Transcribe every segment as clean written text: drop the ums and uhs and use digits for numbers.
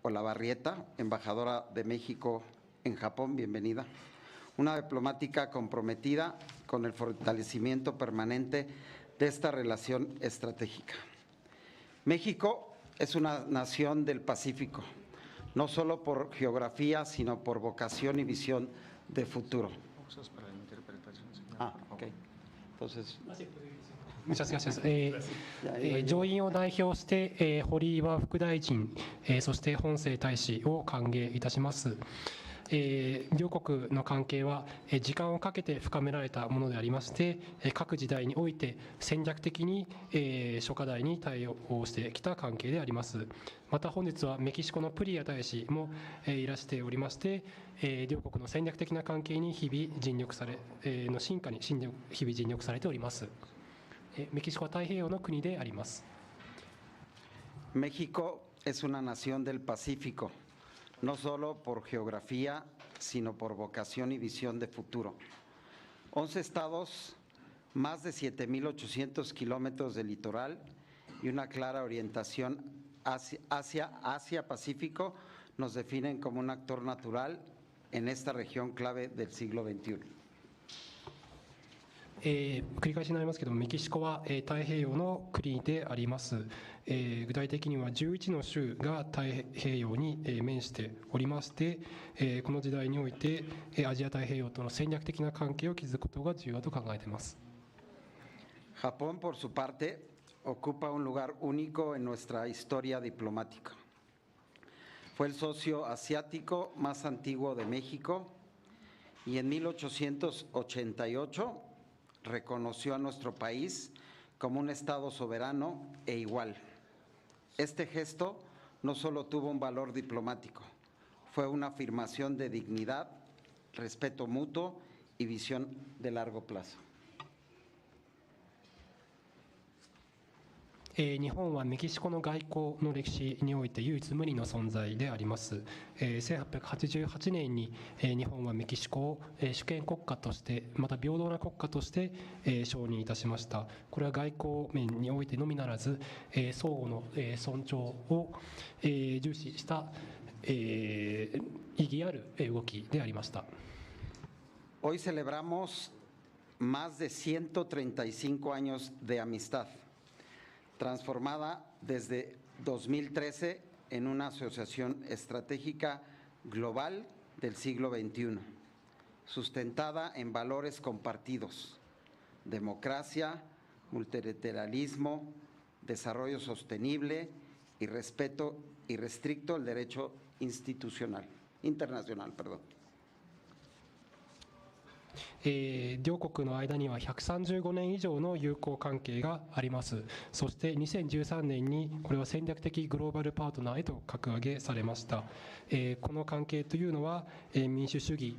Olavarrieta, embajadora de México en Japón, bienvenida. Una diplomática comprometida con el fortalecimiento permanente de esta relación estratégica. México es una nación del Pacífico, no solo por geografía, sino por vocación y visión de futuro. Okay. Entonces, Muchas gracias. 上院を代表して、堀岩副大臣、そして本省大使を歓迎いたします。両国の関係は時間をかけて深められたものでありまして、各時代において戦略的に諸課題に対応してきた関係であります。また本日はメキシコのプリア大使もいらしておりまして、両国の戦略的な関係に日々尽力されの進化に日々尽力されております。メキシコは太平洋の国であります。México es una nación del Pacífico, no solo por geografía, sino por vocación y visión de futuro. 11 estados, más de 7,800 kilómetros de litoral y una clara orientación Asia-Pacífico nos definen como un actor natural en esta región clave del siglo XXI. 繰り返しになりますけども、メキシコは太平洋の国であります。具体的には11の州が太平洋に面しておりまして、この時代においてアジア太平洋との戦略的な関係を築くことが重要だと考えています。Japón, por su parte, ocupa un lugar único en nuestra historia diplomática. Fue el socio asiático más antiguo de México y en 1888 reconoció a nuestro país como un Estado soberano e igual. Este gesto no solo tuvo un valor diplomático, fue una afirmación de dignidad, respeto mutuo y visión de largo plazo. 日本はメキシコの外交の歴史において唯一無二の存在であります。1888年に日本はメキシコを主権国家として、また平等な国家として承認いたしました。これは外交面においてのみならず、相互の尊重を重視した意義ある動きでありました。Hoy celebramos más de 135 años de amistad, transformada desde 2013 en una asociación estratégica global del siglo XXI, sustentada en valores compartidos: democracia, multilateralismo, desarrollo sostenible y respeto irrestricto al derecho internacional. 両国の間には135年以上の友好関係があります。そして2013年にこれは戦略的グローバルパートナーへと格上げされました。この関係というのは民主主義、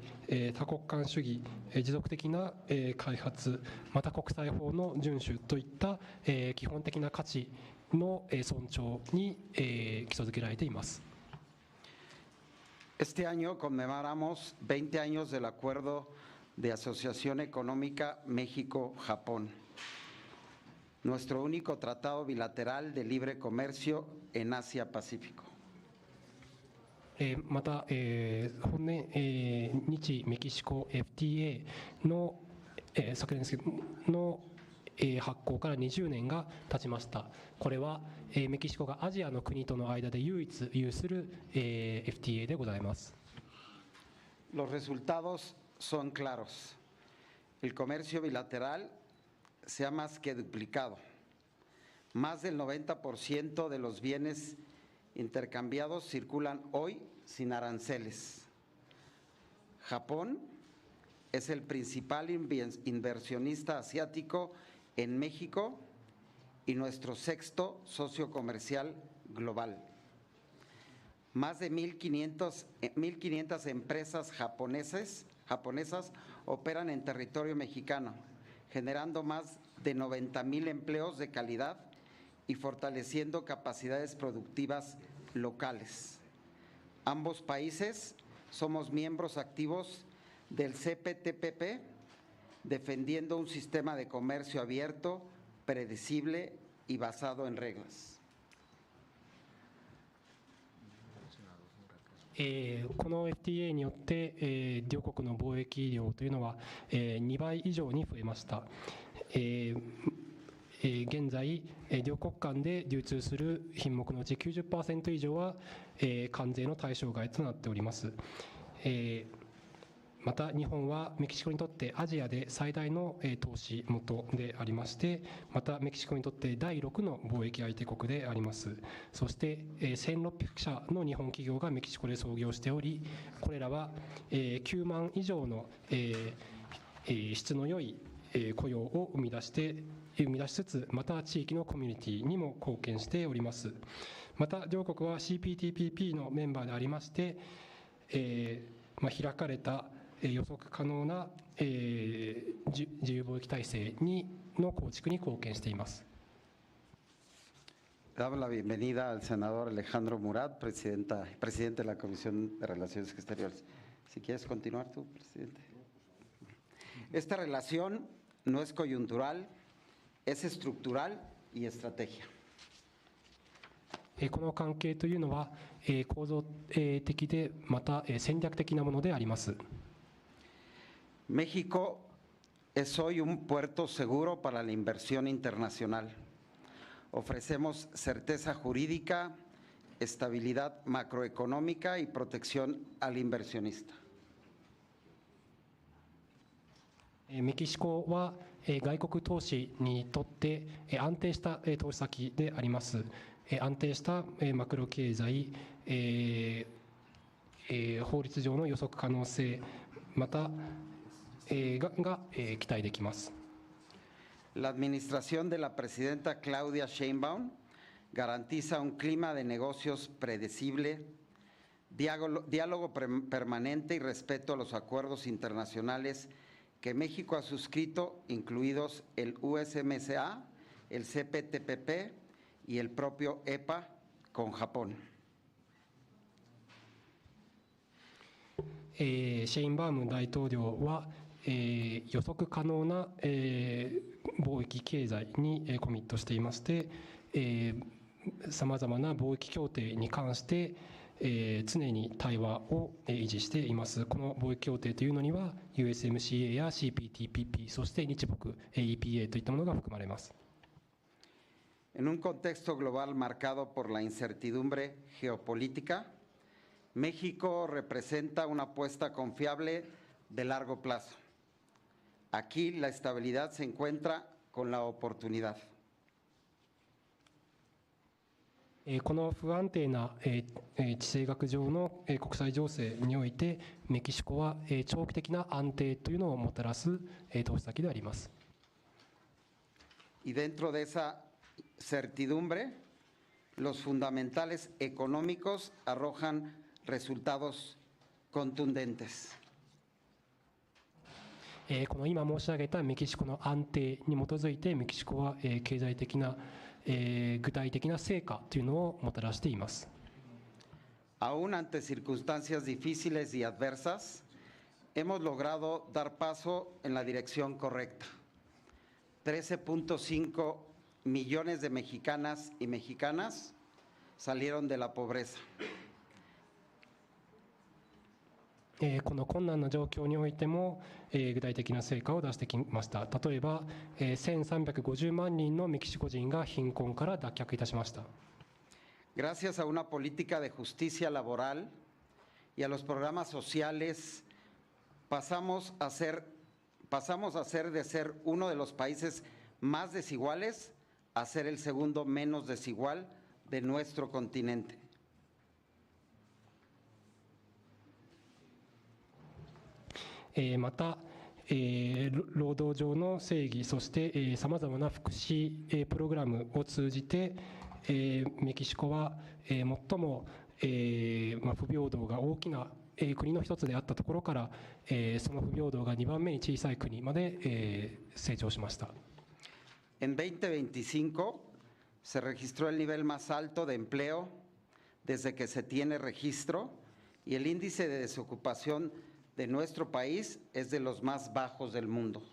多国間主義、持続的な開発、また国際法の遵守といった基本的な価値の尊重に基礎づけられています。Este año conmemoramos 20 años del acuerdo de Asociación Económica México-Japón, nuestro único tratado bilateral de libre comercio en Asia-Pacífico. また、本年、日メキシコ FTA の、昨年ですけどの発行から20年が経ちました。これはメキシコがアジアの国との間で唯一有する FTA でございます。Los resultados son claros. El comercio bilateral se ha más que duplicado. Más del 90% de los bienes intercambiados circulan hoy sin aranceles. Japón es el principal inversionista asiático en México y nuestro sexto socio comercial global. Más de 1,500 empresas japonesas operan en territorio mexicano, generando más de 90,000 empleos de calidad y fortaleciendo capacidades productivas locales. Ambos países somos miembros activos del CPTPP, defendiendo un sistema de comercio abierto, predecible y basado en reglas. この FTA によって、両国の貿易量というのは、2倍以上に増えました。現在、両国間で流通する品目のうち 90% 以上は、関税の対象外となっております。また日本はメキシコにとってアジアで最大の投資元でありまして、またメキシコにとって第6の貿易相手国であります。そして1600社の日本企業がメキシコで創業しており、これらは9万以上の質の良い雇用を生み出しつつ、また地域のコミュニティにも貢献しております。また両国は CPTPP のメンバーでありまして、開かれた予測可能な自由貿易体制の構築に貢献しています。Damos la bienvenida al senador Alejandro Murat, presidente de la Comisión de Relaciones Exteriores. Si quieres continuar tú, presidente. Esta relación no es coyuntural, es estructural y estrategia. この関係というのは構造的でまた戦略的なものであります。México es hoy un puerto seguro para la inversión internacional. Ofrecemos certeza jurídica, estabilidad macroeconómica y protección al inversionista. メキシコは外国投資にとって安定した投資先であります。安定したマクロ経済、法律上の予測可能性、またが期待できます。La administración de la presidenta Claudia Sheinbaum garantiza un clima de negocios predecible, diálogo permanente y respeto a los acuerdos internacionales que México ha suscrito, incluidos el USMCA, el CPTPP y el propio EPA con Japón. シェインバーム大統領は予測可能な貿易経済にコミットしていまして、さまざまな貿易協定に関して常に対話を維持しています。この貿易協定というのには USMCA や CPTPP、 そして日北 EPA といったものが含まれます。En un contexto global marcado por la incertidumbre geopolítica, México representa una apuesta confiable de largo plazo. Aquí la estabilidad se encuentra con la oportunidad. この不安定な地政学上の国際情勢において、メキシコは長期的な安定というのをもたらす投資先であります。Y dentro de esa certidumbre, los fundamentales económicos arrojan resultados contundentes. この今申し上げたメキシコの安定に基づいて、メキシコは経済的な具体的な成果というのをもたらしています。Aún ante circunstancias difíciles y adversas, hemos logrado dar paso en la dirección correcta. 13.5 millones de mexicanas y mexicanas salieron de la pobreza. この困難な状況においても具体的な成果を出してきました。例えば1350万人のメキシコ人が貧困から脱却いたしました。Gracias a una política de justicia laboral y a los programas sociales, pasamos a ser de ser uno de los países más desiguales a ser el segundo menos desigual de nuestro continente. また労働上の正義、そしてさまざまな福祉プログラムを通じてメキシコは最も不平等が大きな国の一つであったところから、その不平等が2番目に小さい国まで成長しました。En 2025 se registró el nivel más alto de empleo desde que se tiene registro y el índice de desocupación de nuestro país es de los más bajos del mundo.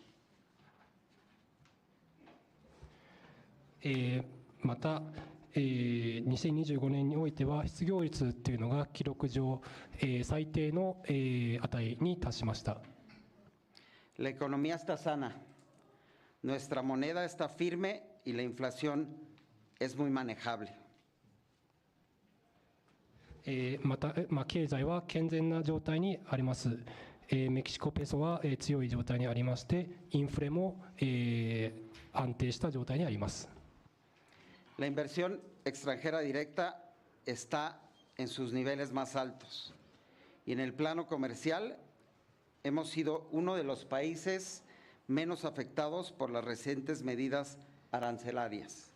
また2025年においては失業率というのが記録上、最低の、値に達しました。La economía está sana, nuestra moneda está firme y la inflación es muy manejable. また、経済は健全な状態にあります。メキシコペソは、強い状態にありまして、インフレも、安定した状態にあります。La inversión extranjera directa está en sus niveles más altos y en el plano comercial hemos sido uno de los países menos afectados por las recientes medidas arancelarias.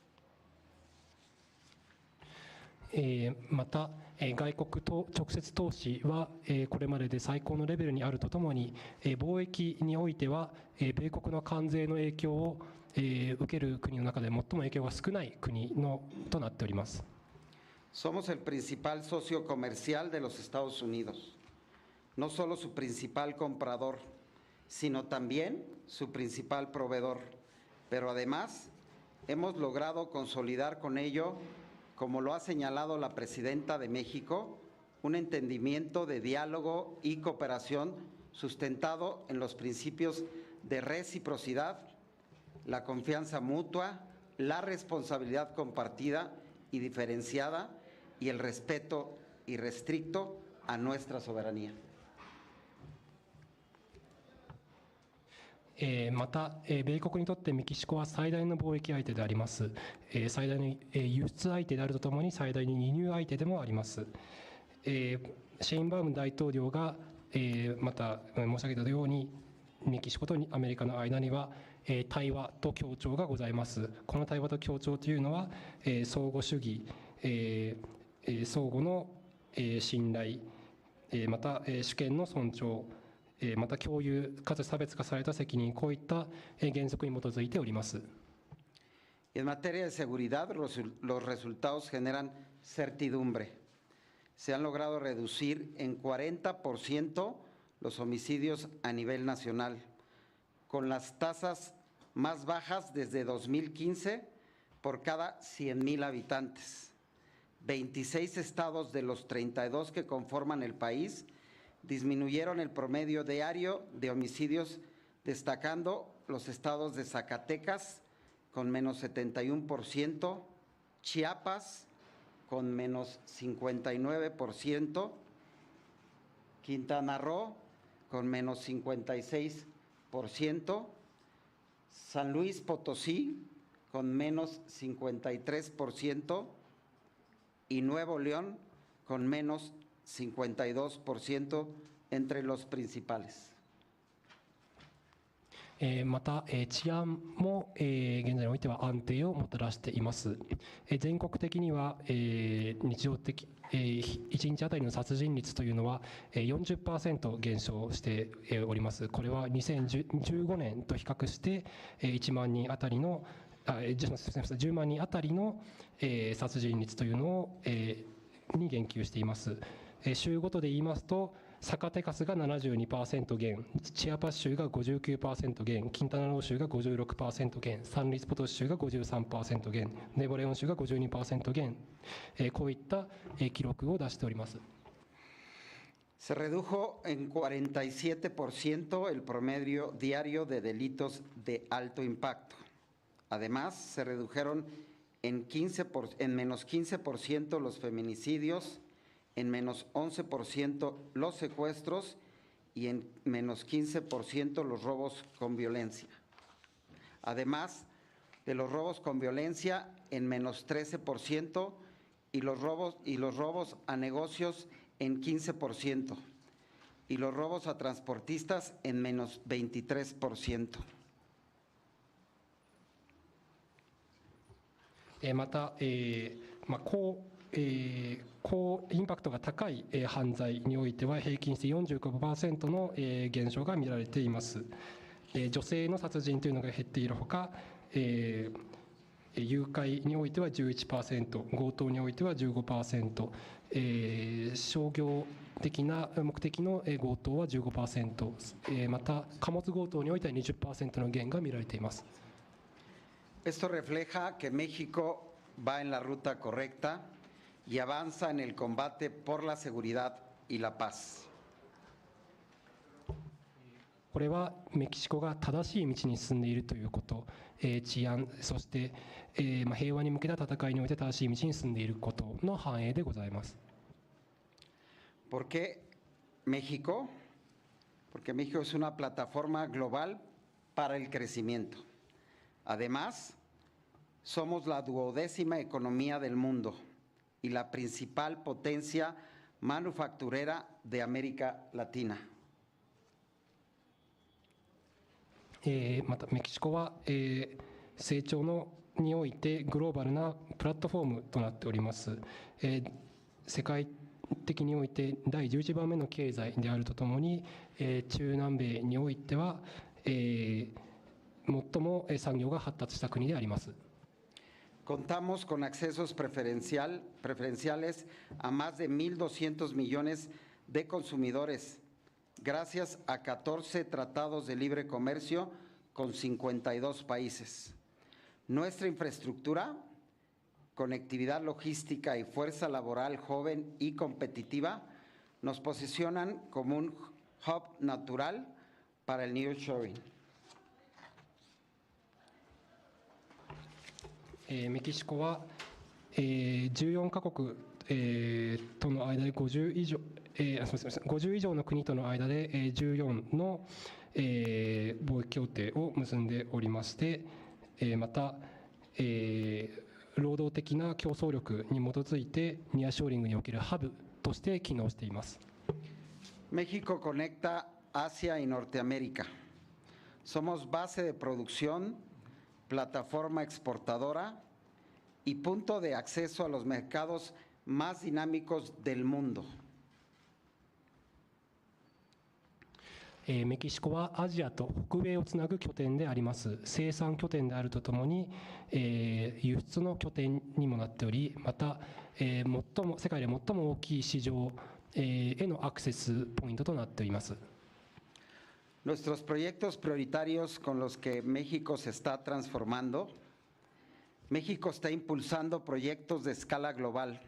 また、外国と直接投資は、これまでで最高のレベルにあるとともに、貿易においては、米国の関税の影響を、受ける国の中で最も影響が少ない国となっております。Somos el principal socio comercial de los Estados Unidos, no solo su principal comprador, sino también su principal proveedor, pero además hemos logrado consolidar con ello, como lo ha señalado la presidenta de México, un entendimiento de diálogo y cooperación sustentado en los principios de reciprocidad, la confianza mutua, la responsabilidad compartida y diferenciada y el respeto irrestricto a nuestra soberanía. また、米国にとってメキシコは最大の貿易相手であります。最大の輸出相手であるとともに最大の輸入相手でもあります。シェインバウム大統領が、また申し上げたように、メキシコとアメリカの間には、対話と協調がございます。この対話と協調というのは、相互主義、相互の信頼、また主権の尊重、また共有かつ差別化された責任、こういった原則に基づいております。En materia de seguridad, los resultados generan certidumbre. Se han logrado reducir en 40% los homicidios a nivel nacional, con las tasas más bajas desde 2015 por cada 100,000 habitantes. 26 estados de los 32 que conforman el país disminuyeron el promedio diario de homicidios, destacando los estados de Zacatecas con menos 71%, Chiapas con menos 59%, Quintana Roo con menos 56%, San Luis Potosí con menos 53% y Nuevo León con menos 52% entre los principales. また、治安も、現在においては安定をもたらしています。全国的には、日常的、1日あたりの殺人率というのは 40% 減少しております。これは2015年と比較して1万人あたりの10万人あたりの殺人率というのをに言及しています。州ごとで言いますと、サカテカスが 72% 減、チアパス州が 59% 減、キンタナロー州が 56% 減、サンルイスポトス州が 53% 減、ネボレオン州が 52% 減、こういった記録を出しております。Se redujo en 47% el promedio diario de delitos de alto impacto. Además, se redujeron en menos 15% los feminicidios, en menos 11% los secuestros y en menos 15% los robos con violencia. Además de los robos con violencia, en menos 13% y los robos a negocios en 15% y los robos a transportistas en menos 23%. また、高インパクトが高い犯罪においては平均して 45% の減少が見られています。女性の殺人というのが減っているほか、誘拐においては 11%、強盗においては 15%、商業的な目的の強盗は 15%、また貨物強盗においては 20% の減が見られています。Esto refleja que México va en la ruta correcta y avanza en el combate por la seguridad y la paz. これはメキシコが正しい道に進んでいるということ、治安、そして、平和に向けた戦いにおいて正しい道に進んでいることの反映でございます。¿Por qué México? Porque México es una plataforma global para el crecimiento. Además, somos la 12ª economía del mundo y la principal potencia manufacturera de América Latina. またメキシコは、成長においてグローバルなプラットフォームとなっております。世界的において第11番目の経済であるとともに、中南米においては、最も産業が発達した国であります。Contamos con accesos preferenciales a más de 1.200 millones de consumidores, gracias a 14 tratados de libre comercio con 52 países. Nuestra infraestructura, conectividad logística y fuerza laboral joven y competitiva nos posicionan como un hub natural para el nearshoring. メキシコは、14カ国、との間で50以上の国との間で、14の、貿易協定を結んでおりまして、また、労働的な競争力に基づいてニアショーリングにおけるハブとして機能しています。México conecta Asia y Norteamérica. Somos base de producción, plataforma exportadora y punto de acceso a los mercados más dinámicos del mundo. メキシコはアジアと北米をつなぐ拠点であります。生産拠点であるとともに、輸出の拠点にもなっており、また、世界で最も大きい市場、へのアクセスポイントとなっております。Nuestros proyectos prioritarios con los que México se está transformando. México está impulsando proyectos de escala global,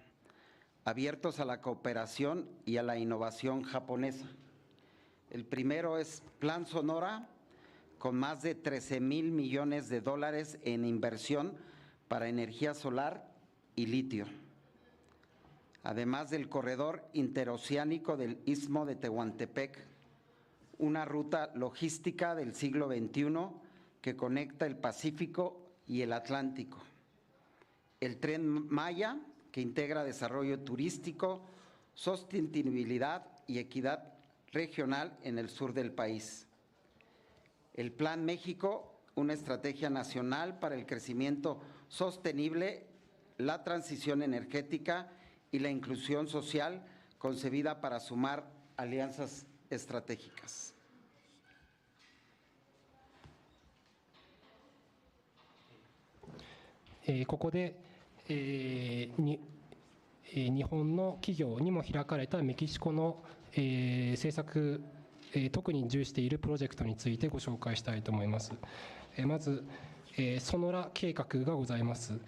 abiertos a la cooperación y a la innovación japonesa. El primero es Plan Sonora, con más de 13,000 millones de dólares en inversión para energía solar y litio. Además del corredor interoceánico del Istmo de Tehuantepec, una ruta logística del siglo XXI que conecta el Pacífico y el Atlántico. El Tren Maya, que integra desarrollo turístico, sostenibilidad y equidad regional en el sur del país. El Plan México, una estrategia nacional para el crecimiento sostenible, la transición energética y la inclusión social, concebida para sumar alianzas estratégicas. ここで、日本の企業にも開かれたメキシコの、政策、特に重視しているプロジェクトについてご紹介したいと思います。まず、ソノラ計画がございます。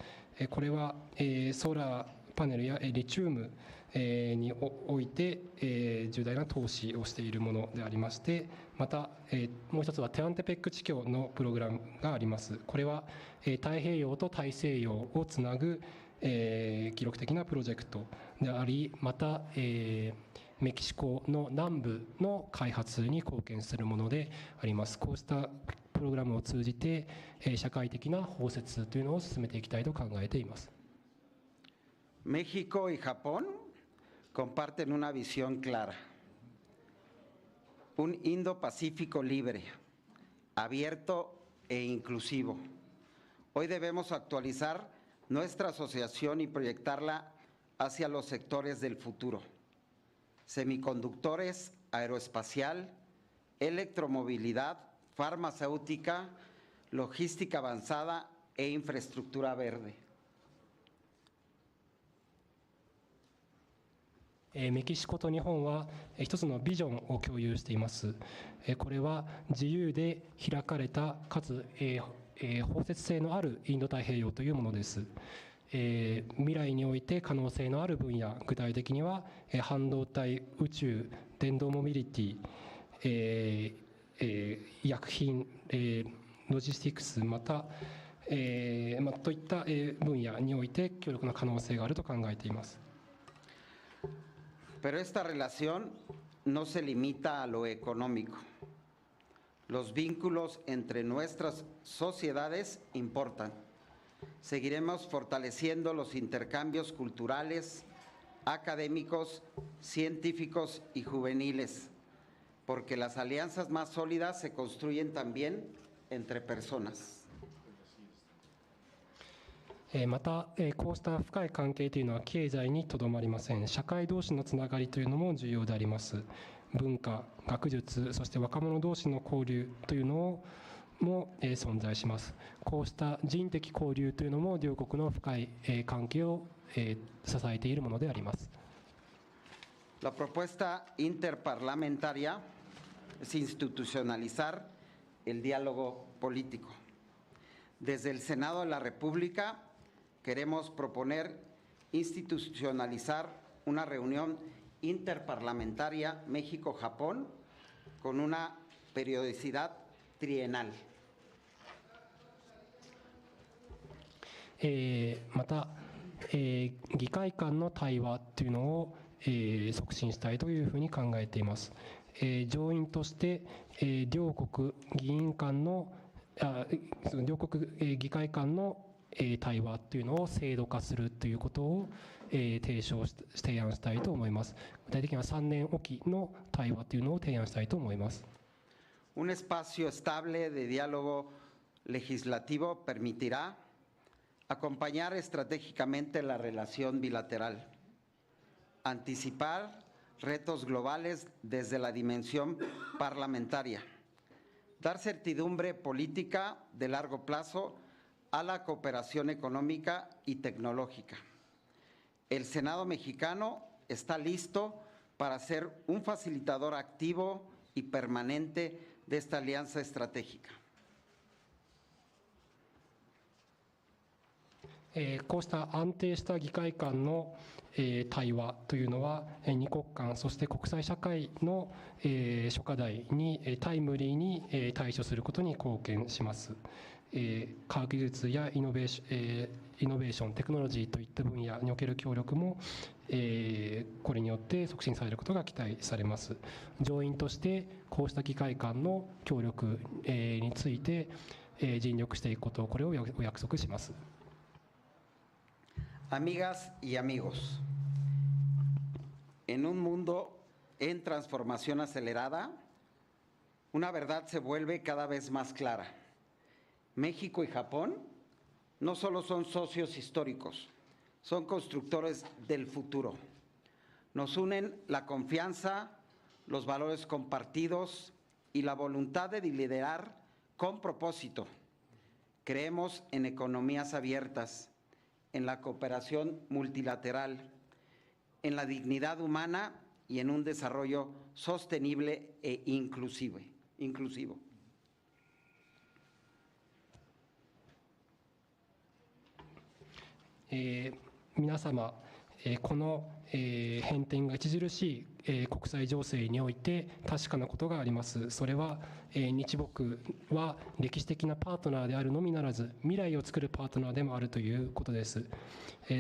これは、ソーラーパネルやリチウムにおいて重大な投資をしているものでありまして、またもう一つはテアンテペック地境のプログラムがあります。これは太平洋と大西洋をつなぐ記録的なプロジェクトであり、またメキシコの南部の開発に貢献するものであります。こうしたプログラムを通じて社会的な包摂というのを進めていきたいと考えています。México y Japón comparten una visión clara, un Indo-Pacífico libre, abierto e inclusivo. Hoy debemos actualizar nuestra asociación y proyectarla hacia los sectores del futuro: semiconductores, aeroespacial, electromovilidad, farmacéutica, logística avanzada e infraestructura verde. メキシコと日本は一つのビジョンを共有しています。これは自由で開かれたかつ包摂性のあるインド太平洋というものです。未来において可能性のある分野、具体的には、半導体、宇宙、電動モビリティ、医薬品、ロジスティクス、また、といった分野において協力の可能性があると考えています。Pero esta relación no se limita a lo económico. Los vínculos entre nuestras sociedades importan. Seguiremos fortaleciendo los intercambios culturales, académicos, científicos y juveniles, porque las alianzas más sólidas se construyen también entre personas. また、こうした深い関係というのは経済にとどまりません。社会同士のつながりというのも重要であります。文化、学術、そして若者同士の交流というのも存在します。こうした人的交流というのも両国の深い関係を支えているものであります。La propuesta interparlamentaria es institucionalizar el diálogo político. Desde el Senado de la República queremos proponer institucionalizar una reunión interparlamentaria México-Japón con una periodicidad trienal. また、議会間の対話というのを、促進したいというふうに考えています。上院として、両国議員間の両国議会間の対話というのを制度化するということを提案したいと思います。具体的には3年おきの対話というのを提案したいと思います。Un espacio estable de diálogo legislativo permitirá acompañar estratégicamente la relación bilateral, anticipar retos globales desde la dimensión parlamentaria, dar certidumbre política de largo plazo a la cooperación económica y tecnológica. El Senado mexicano está listo para ser un facilitador activo y permanente de esta alianza estratégica. こうした安定した議会間の対話というのは二国間そして国際社会の諸課題にタイムリーに対処することに貢献します。科学技術やイノベーションテクノロジーといった分野における協力もこれによって促進されることが期待されます。上院としてこうした議会間の協力について尽力していくことをこれをお約束します。Amigas y amigos, en un mundo en transformación acelerada, una verdad se vuelve cada vez más clara. México y Japón no solo son socios históricos, son constructores del futuro. Nos unen la confianza, los valores compartidos y la voluntad de liderar con propósito. Creemos en economías abiertas, en la cooperación multilateral, en la dignidad humana y en un desarrollo sostenible e inclusivo. 皆様、この変遷が著しい国際情勢において確かなことがあります。それは日北は歴史的なパートナーであるのみならず未来を作るパートナーでもあるということです。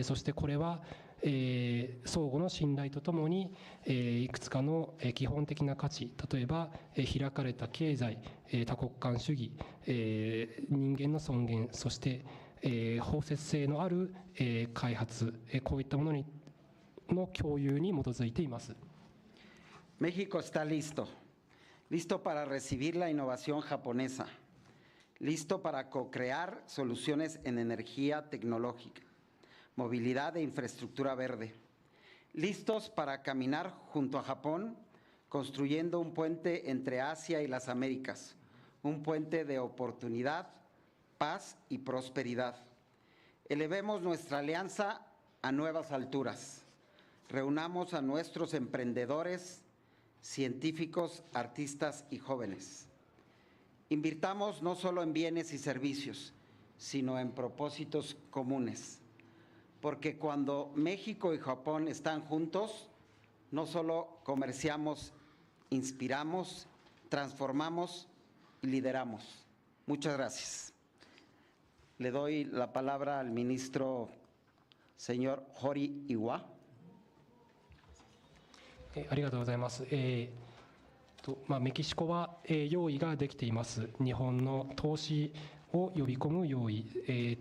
そしてこれは相互の信頼とともにいくつかの基本的な価値、例えば開かれた経済、多国間主義、人間の尊厳、そして包摂性のある開発、こういったものの共有に基づいています。México está listo para recibir la innovación japonesa, listo para co-crear soluciones en energía tecnológica, movilidad e infraestructura verde, listos para caminar junto a Japón, construyendo un puente entre Asia y las Américas, un puente de oportunidad, paz y prosperidad. Elevemos nuestra alianza a nuevas alturas. Reunamos a nuestros emprendedores, científicos, artistas y jóvenes. Invirtamos no solo en bienes y servicios, sino en propósitos comunes. porque cuando México y Japón están juntos, no solo comerciamos, inspiramos, transformamos y lideramos. Muchas gracias. Le doy la palabra al ministro señor Hori Iwa. ありがとうございます。メキシコは、用意ができています。日本の投資を呼び込む用意、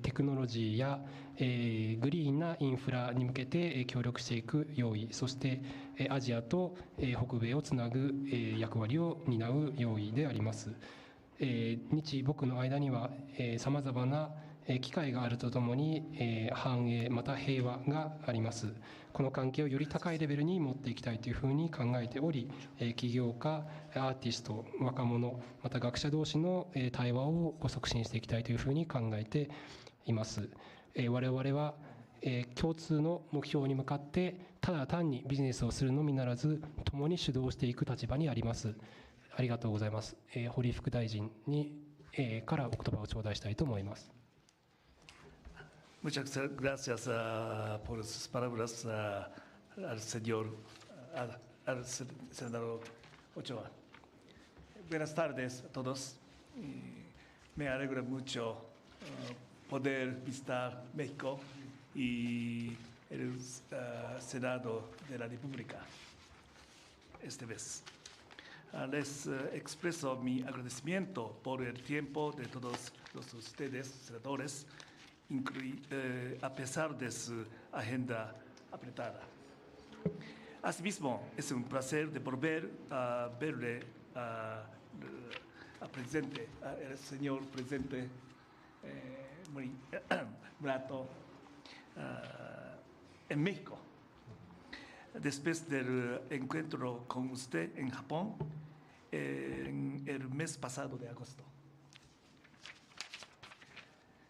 テクノロジーや、グリーンなインフラに向けて協力していく用意、そしてアジアと北米をつなぐ役割を担う用意であります。日北の間にはさまざまな機会があるとともに繁栄また平和があります。この関係をより高いレベルに持っていきたいというふうに考えており、起業家、アーティスト、若者、また学者同士の対話を促進していきたいというふうに考えています。我々は共通の目標に向かってただ単にビジネスをするのみならず、共に主導していく立場にあります。ありがとうございます。堀副大臣にからお言葉を頂戴したいと思います。Muchas gracias por sus palabras al señor, al senador Ochoa. Buenas tardes a todos. Me alegra mucho poder visitar México y el Senado de la República esta vez. Les expreso mi agradecimiento por el tiempo de todos ustedes, senadores, a pesar de su agenda apretada. Asimismo, es un placer de volver a verle al señor presidente Murato en México. Después del encuentro con usted en Japón en el mes pasado de agosto.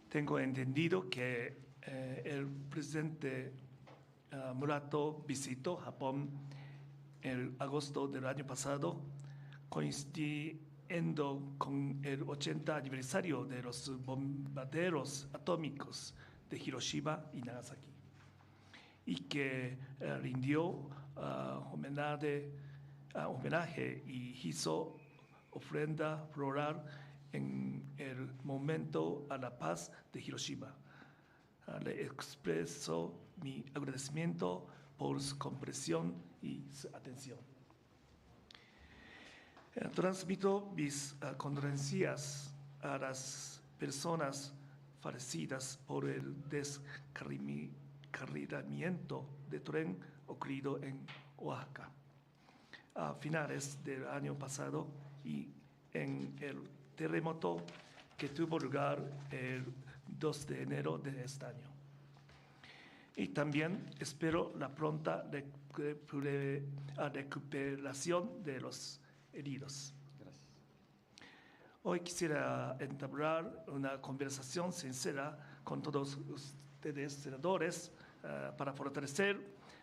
Tengo entendido que el presidente Murato visitó Japón en agosto del año pasado, coincidiendo con el 80 aniversario de los bombarderos atómicos de Hiroshima y Nagasaki, y que rindió homenaje y hizo ofrenda floral en el momento a la paz de Hiroshima. Le expreso mi agradecimiento por su comprensión y su atención. Transmito mis condolencias a las personas fallecidas por el descarrilamiento de tren ocurrido en Oaxaca a finales del año pasado y en el terremoto que tuvo lugar el 2 de enero de este año. Y también espero la pronta recuperación de los heridos. Gracias. Hoy quisiera entablar una conversación sincera con todos ustedes, senadores, para fortalecer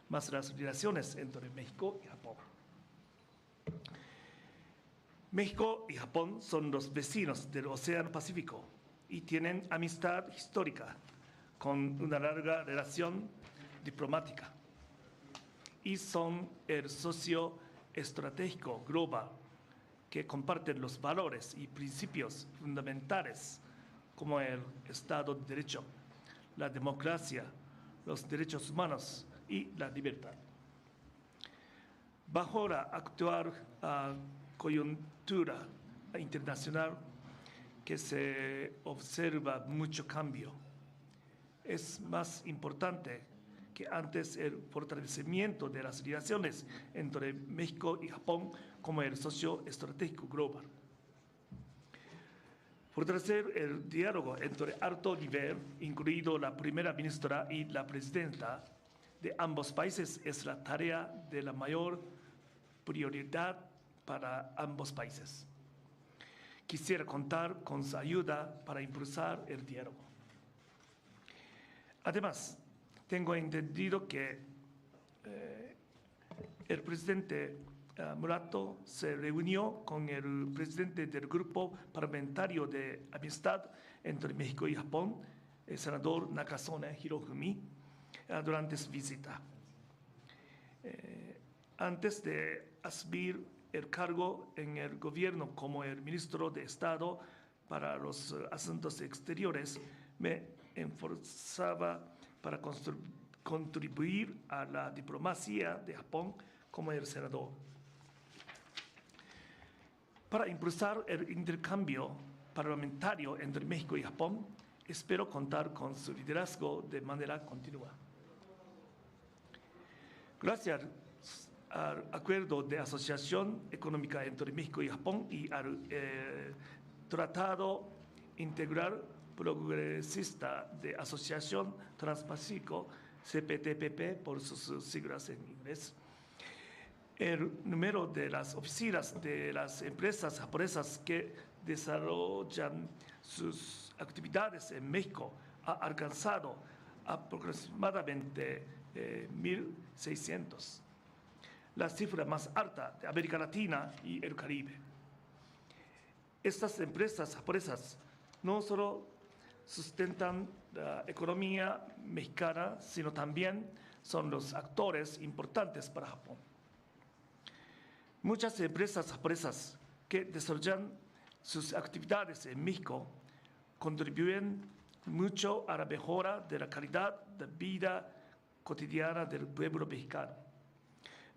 más las relaciones entre México y Japón. México y Japón son los vecinos del Océano Pacífico y tienen amistad histórica con una larga relación diplomática. Y son el socio estratégico global que comparten los valores y principios fundamentales como el Estado de Derecho, la democracia, los derechos humanos y la libertad. Bajo la actual coyuntura internacional que se observa mucho cambio, es más importante que antes el fortalecimiento de las relaciones entre México y Japón como el socio estratégico global. Fortalecer el diálogo entre alto nivel, incluido la primera ministra y la presidenta de ambos países, es la tarea de la mayor prioridad para ambos países. Quisiera contar con su ayuda para impulsar el diálogo. Además, tengo entendido que el presidente Murato se reunió con el presidente del Grupo Parlamentario de Amistad entre México y Japón, el senador Nakasone Hirofumi, durante su visita. Antes de asumir el cargo en el gobierno como el ministro de Estado para los Asuntos Exteriores, me esforzaba para contribuir a la diplomacia de Japón como el senador. Para impulsar el intercambio parlamentario entre México y Japón, espero contar con su liderazgo de manera continua. Gracias al Acuerdo de Asociación Económica entre México y Japón y al Tratado Integral Progresista de Asociación Transpacífico, CPTPP por sus siglas en inglés, el número de las oficinas de las empresas japonesas que desarrollan sus actividades en México ha alcanzado aproximadamente 1.600, la cifra más alta de América Latina y el Caribe. Estas empresas japonesas no solo sustentan la economía mexicana, sino también son los actores importantes para Japón. Muchas empresas japonesas que desarrollan sus actividades en México contribuyen mucho a la mejora de la calidad de vida cotidiana del pueblo mexicano,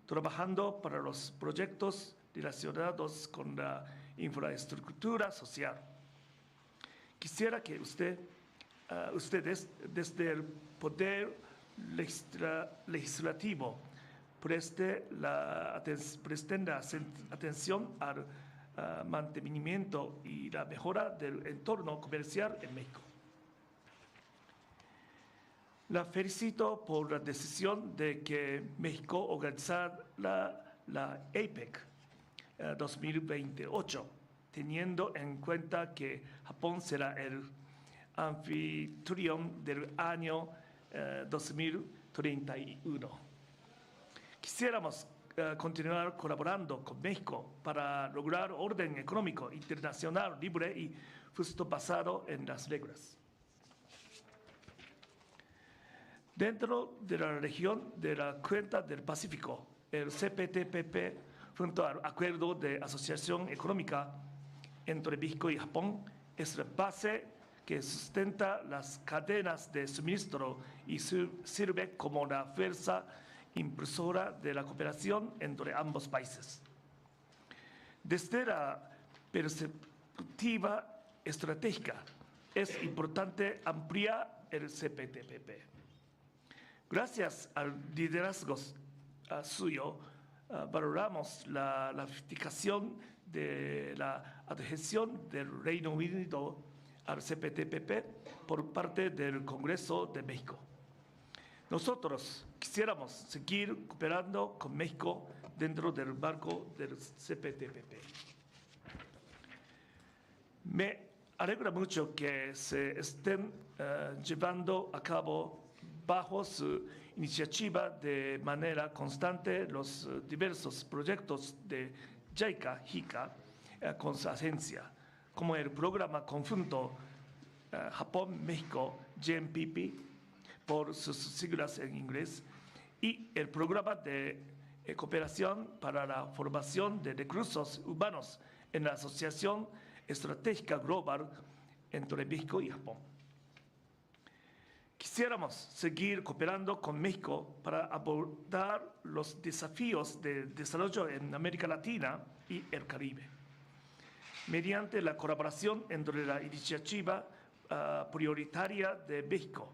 trabajando para los proyectos relacionados con la infraestructura social. Quisiera que ustedes, desde el Poder Legislativo, presten la atención al mantenimiento y la mejora del entorno comercial en México. La felicito por la decisión de que México organizara la APEC 2028, teniendo en cuenta que Japón será el anfitrión del año 2031. Quisiéramos continuar colaborando con México para lograr orden económico internacional libre y justo basado en las reglas. Dentro de la región de la Cuenca del Pacífico, el CPTPP, junto al Acuerdo de Asociación Económica entre México y Japón, es la base que sustenta las cadenas de suministro y sirve como la fuerza impulsora de la cooperación entre ambos países. Desde la perspectiva estratégica, es importante ampliar el CPTPP. Gracias al liderazgo suyo, valoramos la ratificación de la adhesión del Reino Unido al CPTPP por parte del Congreso de México. Nosotros quisiéramos seguir cooperando con México dentro del marco del CPTPP. Me alegra mucho que se estén llevando a cabo bajo su iniciativa de manera constante los diversos proyectos de JICA con su agencia, como el programa conjunto Japón-México JMPP, por sus siglas en inglés, y el programa de cooperación para la formación de recursos humanos en la Asociación Estratégica Global entre México y Japón. Quisiéramos seguir cooperando con México para abordar los desafíos de desarrollo en América Latina y el Caribe, mediante la colaboración entre la iniciativa prioritaria de México,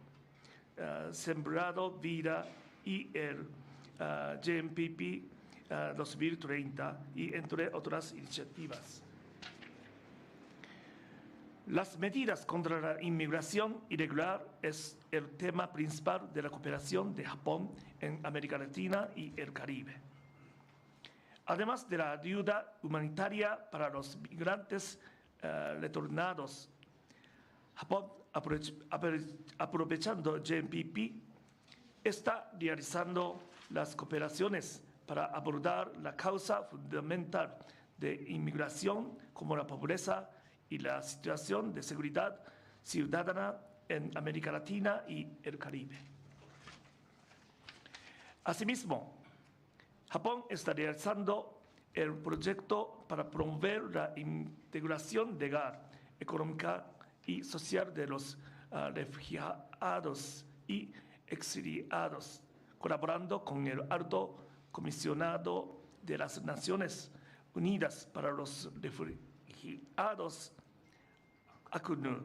Sembrando Vida, y el JMPP 2030, y entre otras iniciativas. Las medidas contra la inmigración irregular es el tema principal de la cooperación de Japón en América Latina y el Caribe. Además de la ayuda humanitaria para los migrantes retornados, Japón, aprovechando JMPP, está realizando las cooperaciones para abordar la causa fundamental de inmigración, como la pobreza y la situación de seguridad ciudadana en América Latina y el Caribe. Asimismo, Japón está realizando el proyecto para promover la integración legal, económica y social de los refugiados y exiliados, colaborando con el Alto Comisionado de las Naciones Unidas para los Refugiados, ACNUR,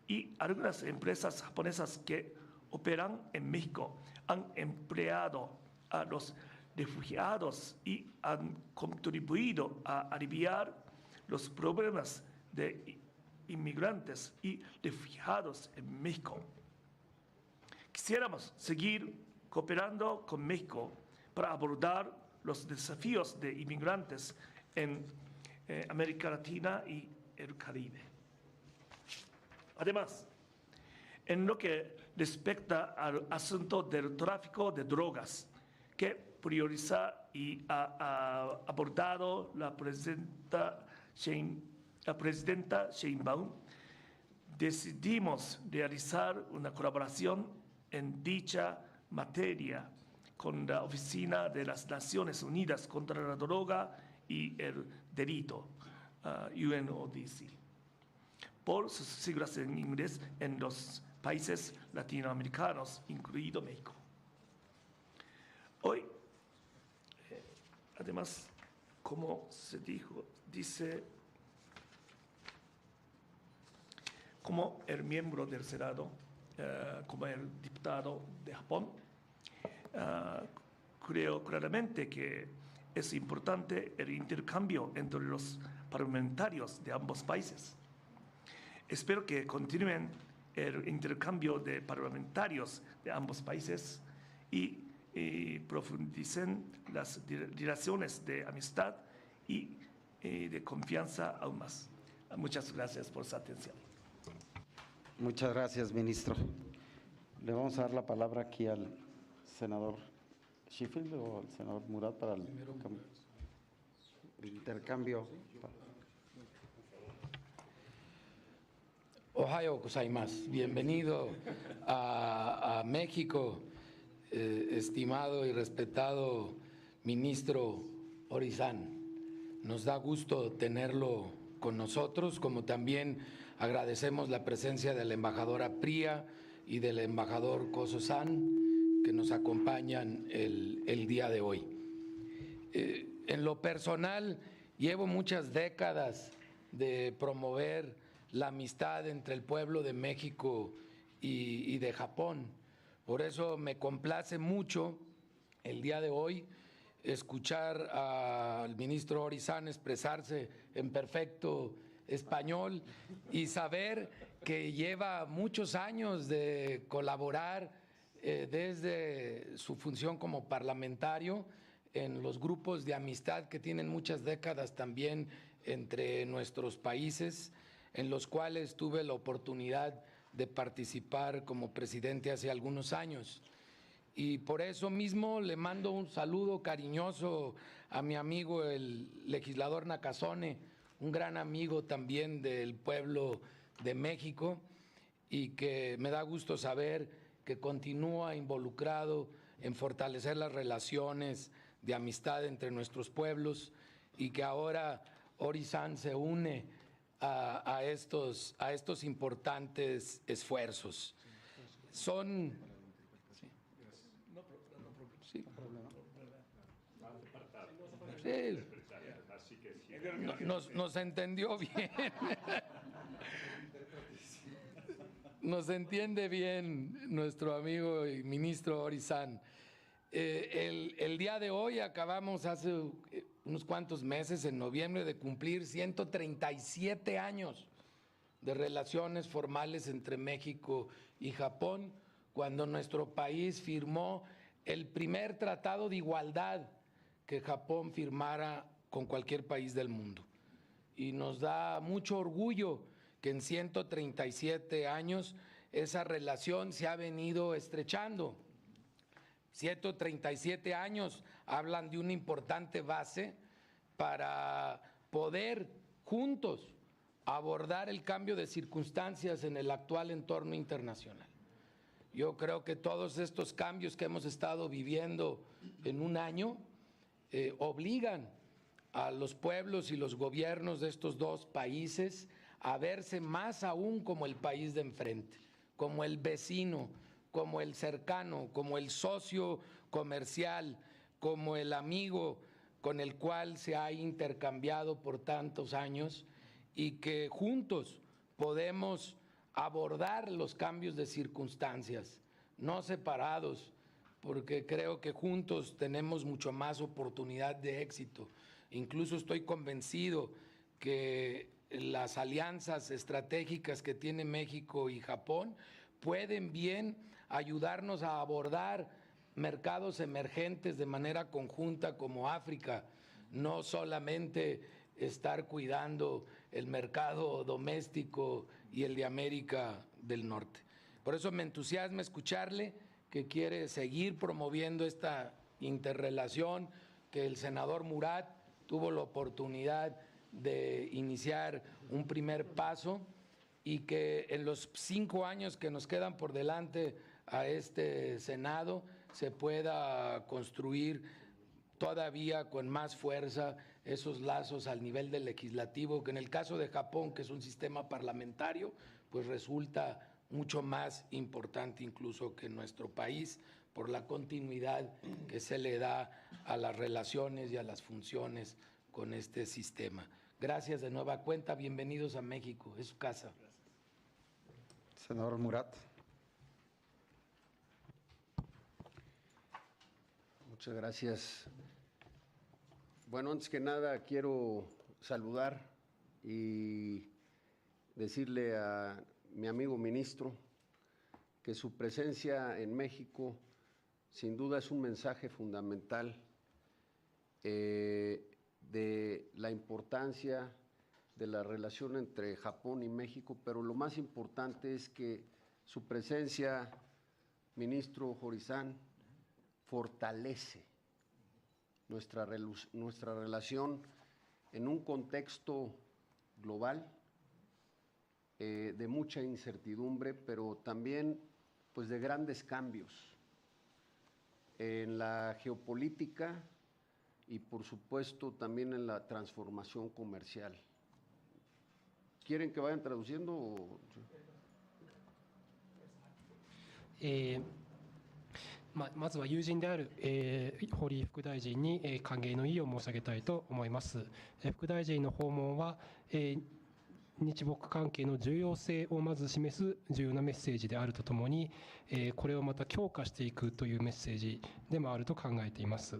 y algunas empresas japonesas que operan en México han empleado a los refugiados y han contribuido a aliviar los problemas de inmigrantes y refugiados en México. Quisiéramos seguir cooperando con México para abordar los desafíos de inmigrantes en América Latina y el Caribe. Además, en lo que respecta al asunto del tráfico de drogas, que prioriza y ha abordado la presidenta Sheinbaum, decidimos realizar una colaboración en dicha materia con la Oficina de las Naciones Unidas contra la Droga y el Delito, UNODC, por sus siglas en inglés, en los países latinoamericanos, incluido México. Hoy, además, como se dice, como el miembro del Senado, como el diputado de Japón, creo claramente que es importante el intercambio entre los parlamentarios de ambos países. Espero que continúen el intercambio de parlamentarios de ambos países y profundicen las relaciones de amistad y de confianza aún más. Muchas gracias por su atención. Muchas gracias, ministro. Le vamos a dar la palabra aquí al senador Sheffield o al senador Murat para el intercambio. Ohayo gozaimasu. Bienvenido a México, estimado y respetado ministro Hori-san. Nos da gusto tenerlo con nosotros, como también agradecemos la presencia de la embajadora Pría y del embajador Koso-san, que nos acompañan el día de hoy. En lo personal, llevo muchas décadas de promover la amistad entre el pueblo de México y de Japón. Por eso me complace mucho el día de hoy escuchar al ministro Hori-san expresarse en perfecto español y saber que lleva muchos años de colaborar desde su función como parlamentario en los grupos de amistad que tienen muchas décadas también entre nuestros países, en los cuales tuve la oportunidad de participar como presidente hace algunos años. Y por eso mismo le mando un saludo cariñoso a mi amigo el legislador Nakasone, un gran amigo también del pueblo de México, y que me da gusto saber que continúa involucrado en fortalecer las relaciones de amistad entre nuestros pueblos y que ahora Hori-san se une a estos importantes esfuerzos. Son… Sí. Sí. Nos entendió bien. Nos entiende bien nuestro amigo y ministro Hori-san. El día de hoy acabamos hace unos cuantos meses, en noviembre, de cumplir 137 años de relaciones formales entre México y Japón, cuando nuestro país firmó el primer tratado de igualdad que Japón firmara con cualquier país del mundo. Y nos da mucho orgullo que en 137 años esa relación se ha venido estrechando. 137 años hablan de una importante base para poder juntos abordar el cambio de circunstancias en el actual entorno internacional. Yo creo que todos estos cambios que hemos estado viviendo en un año obligan a los pueblos y los gobiernos de estos dos países a verse más aún como el país de enfrente, como el vecino, como el cercano, como el socio comercial, como el amigo con el cual se ha intercambiado por tantos años y que juntos podemos abordar los cambios de circunstancias, no separados, porque creo que juntos tenemos mucho más oportunidad de éxito. Incluso estoy convencido que las alianzas estratégicas que tiene México y Japón pueden bien ayudarnos a abordar mercados emergentes de manera conjunta como África, no solamente estar cuidando el mercado doméstico y el de América del Norte. Por eso me entusiasma escucharle que quiere seguir promoviendo esta interrelación, que el senador Murat tuvo la oportunidad de iniciar un primer paso y que en los 5 años que nos quedan por delante a este Senado se pueda construir todavía con más fuerza esos lazos al nivel del legislativo, que en el caso de Japón, que es un sistema parlamentario, pues resulta mucho más importante incluso que en nuestro país, por la continuidad que se le da a las relaciones y a las funciones con este sistema. Gracias de nueva cuenta, bienvenidos a México, es su casa. Senador Murat. Muchas gracias. Bueno, antes que nada quiero saludar y decirle a mi amigo ministro que su presencia en México sin duda es un mensaje fundamental de la importancia de la relación entre Japón y México, pero lo más importante es que su presencia, ministro Horizan, fortalece nuestra relación en un contexto global de mucha incertidumbre, pero también pues de grandes cambios en la geopolítica y por supuesto también en la transformación comercial. ¿Quieren que vayan traduciendo? O... まずは友人である、堀副大臣に、歓迎の意を申し上げたいと思います。副大臣の訪問は、日北関係の重要性をまず示す重要なメッセージであるとともに、これをまた強化していくというメッセージでもあると考えています。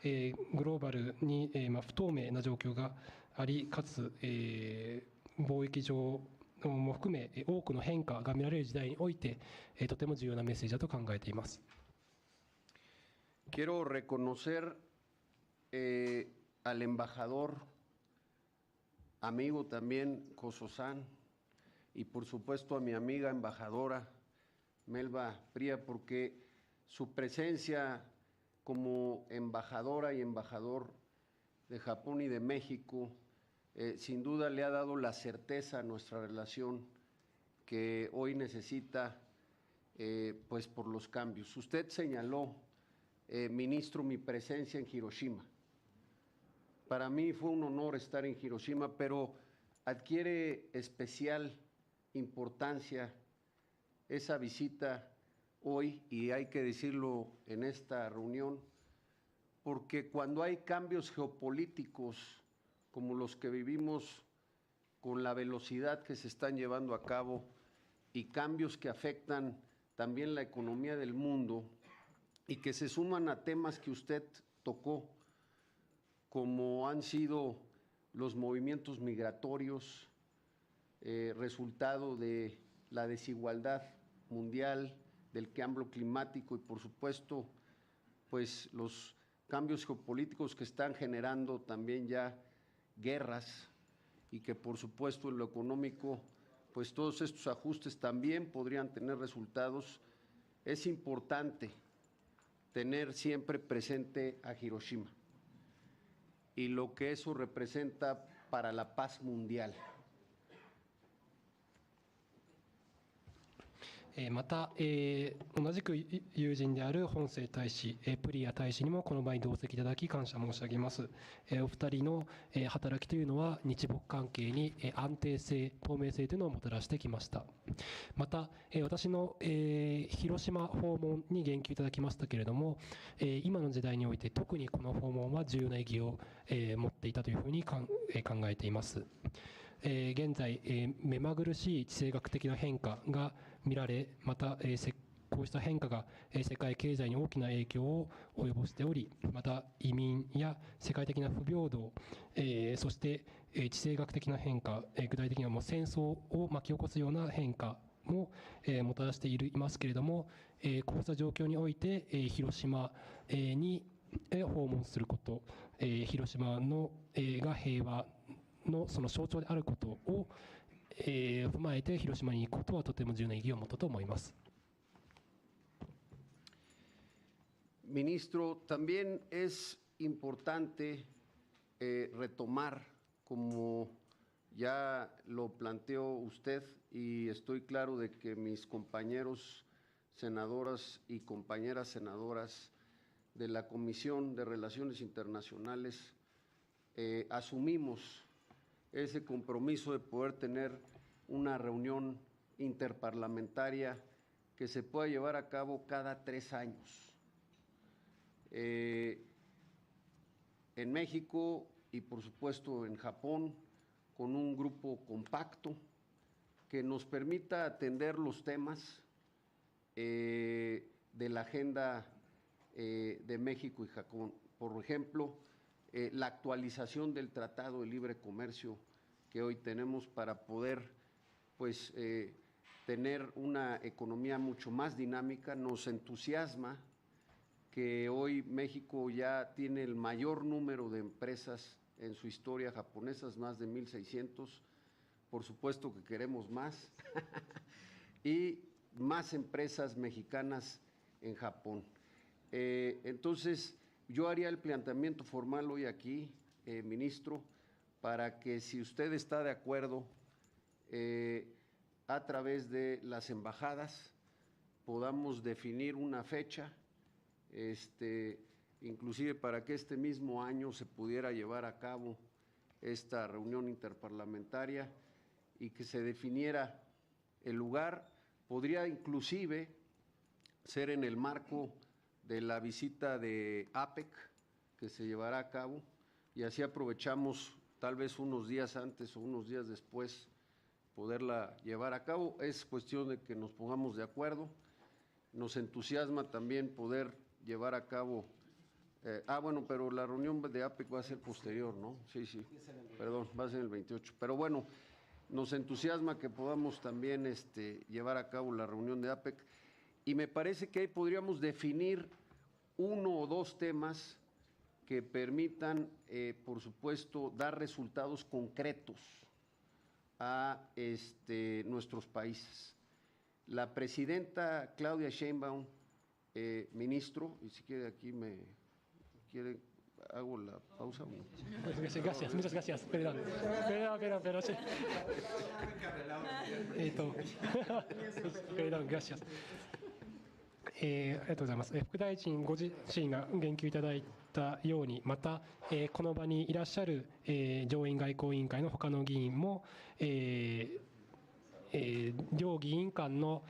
グローバルに、不透明な状況があり、かつ、貿易上も含め多くの変化が見られる時代において、とても重要なメッセージだと考えています。Quiero reconocer al embajador, amigo también, Koso-san, y por supuesto a mi amiga embajadora, Melba Pría, porque su presencia como embajadora y embajador de Japón y de México, sin duda le ha dado la certeza a nuestra relación que hoy necesita, pues por los cambios. Usted señaló, ministro, mi presencia en Hiroshima. Para mí fue un honor estar en Hiroshima, pero adquiere especial importancia esa visita hoy, y hay que decirlo en esta reunión, porque cuando hay cambios geopolíticos como los que vivimos con la velocidad que se están llevando a cabo y cambios que afectan también la economía del mundo, y que se suman a temas que usted tocó, como han sido los movimientos migratorios, resultado de la desigualdad mundial, del cambio climático y por supuesto pues los cambios geopolíticos que están generando también ya guerras, y que por supuesto en lo económico pues todos estos ajustes también podrían tener resultados. Es importante tener siempre presente a Hiroshima y lo que eso representa para la paz mundial. また、同じく友人である本政大使、プリア大使にもこの場に同席いただき感謝申し上げます。お二人の働きというのは日墨関係に安定性、透明性というのをもたらしてきました。また、私の広島訪問に言及いただきましたけれども、今の時代において特にこの訪問は重要な意義を持っていたというふうに考えています。現在、目まぐるしい地政学的な変化が見られ、また、こうした変化が世界経済に大きな影響を及ぼしており、また移民や世界的な不平等、そして地政学的な変化、具体的にはもう戦争を巻き起こすような変化ももたらしていますけれども、こうした状況において広島に訪問すること、広島のが平和のその象徴であることを踏まえて広島に行くことはとても重要な意義を持ったと思います。Ministro, también es importante retomar, como ya lo planteó usted, y estoy claro de que mis compañeros senadoras y compañeras senadoras de la Comisión de Relaciones Internacionales asumimos ese compromiso de poder tener una reunión interparlamentaria que se pueda llevar a cabo cada 3 años. En México y por supuesto en Japón, con un grupo compacto que nos permita atender los temas de la agenda de México y Japón. Por ejemplo, la actualización del Tratado de Libre Comercio que hoy tenemos para poder pues, tener una economía mucho más dinámica. Nos entusiasma que hoy México ya tiene el mayor número de empresas en su historia japonesas, más de 1,600. Por supuesto que queremos más. Y más empresas mexicanas en Japón. Entonces, yo haría el planteamiento formal hoy aquí, ministro, para que si usted está de acuerdo, a través de las embajadas podamos definir una fecha, inclusive para que este mismo año se pudiera llevar a cabo esta reunión interparlamentaria y que se definiera el lugar. Podría inclusive ser en el marco de la visita de APEC que se llevará a cabo y así aprovechamos tal vez unos días antes o unos días después poderla llevar a cabo. Es cuestión de que nos pongamos de acuerdo. Nos entusiasma también poder llevar a cabo, bueno, pero la reunión de APEC va a ser posterior, ¿no? Sí, perdón, va a ser el 28. Pero bueno, nos entusiasma que podamos también llevar a cabo la reunión de APEC. Y me parece que ahí podríamos definir 1 o 2 temas que permitan, por supuesto, dar resultados concretos a nuestros países. La presidenta Claudia Sheinbaum, ministro, y si quiere aquí hago la pausa. Gracias, muchas gracias. Perdón. Sí. Perdón, gracias. ありがとうございます。副大臣ご自身が言及いただいたように、また、この場にいらっしゃる、上院外交委員会の他の議員も、両議員間の、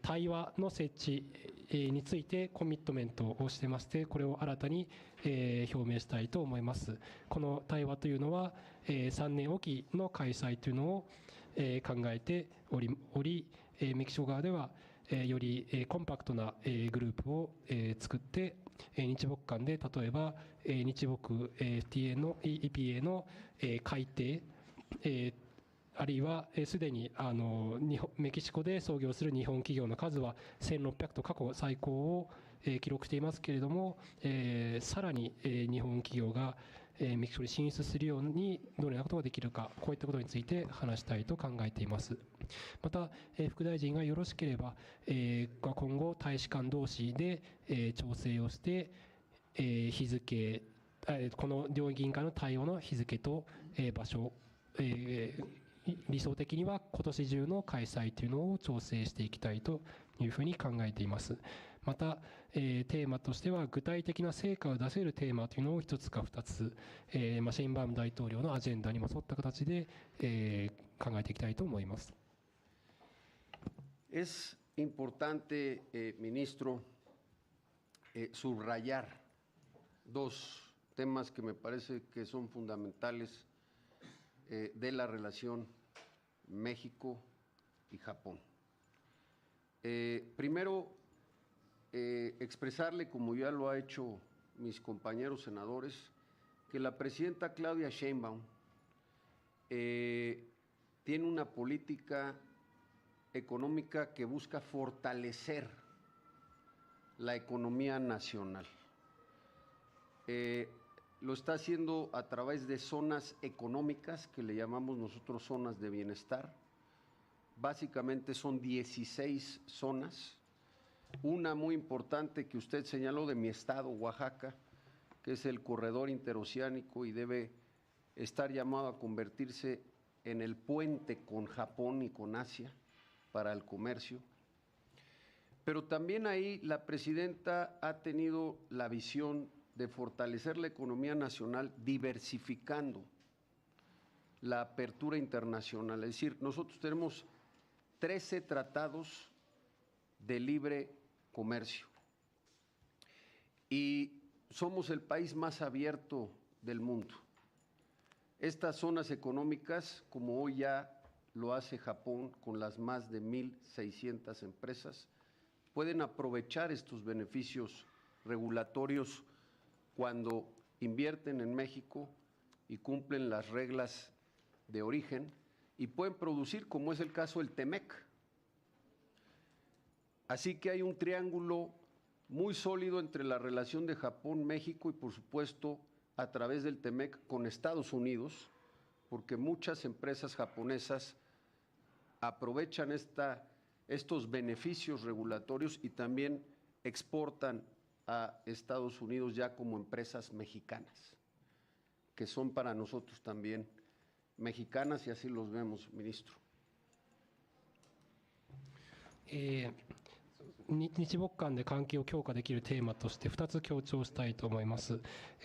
対話の設置、についてコミットメントをしてまして、これを新たに、表明したいと思います。この対話というのは、3年おきの開催というのを、考えており、メキシコ側ではよりコンパクトなグループを作って日墨間で例えば日墨 EPA の改定あるいはすでにメキシコで操業する日本企業の数は1600と過去最高を記録していますけれども、さらに日本企業がメキシコに進出するようにどのようなことができるか、こういったことについて話したいと考えています。また、副大臣がよろしければ、今後大使館同士で調整をして、日付、この両議員間の対応の日付と場所、理想的には今年中の開催というのを調整していきたいというふうに考えています。また、テーマとしては具体的な成果を出せるテーマというのを1つか2つ、シェインバウム大統領のアジェンダにも沿った形で、考えていきたいと思います。Es importante, ministro, subrayar dos temas que me parece que son fundamentales de la relación México y Japón. Primero, expresarle, como ya lo ha hecho mis compañeros senadores, que la presidenta Claudia Sheinbaum tiene una política económica que busca fortalecer la economía nacional. Lo está haciendo a través de zonas económicas, que le llamamos nosotros zonas de bienestar. Básicamente son 16 zonas. Una muy importante que usted señaló de mi estado, Oaxaca, que es el corredor interoceánico y debe estar llamado a convertirse en el puente con Japón y con Asia para el comercio. Pero también ahí la presidenta ha tenido la visión de fortalecer la economía nacional diversificando la apertura internacional. Es decir, nosotros tenemos 13 tratados de libre comercio y somos el país más abierto del mundo. Estas zonas económicas, como hoy ya lo hace Japón con las más de 1.600 empresas, pueden aprovechar estos beneficios regulatorios cuando invierten en México y cumplen las reglas de origen y pueden producir, como es el caso del TEMEC. Así que hay un triángulo muy sólido entre la relación de Japón, México y, por supuesto, a través del TEMEC con Estados Unidos, porque muchas empresas japonesas aprovechan estos beneficios regulatorios y también exportan a Estados Unidos ya como empresas mexicanas, que son para nosotros también mexicanas y así los vemos, ministro. 日木間で関係を強化できるテーマとして2つ強調したいと思います。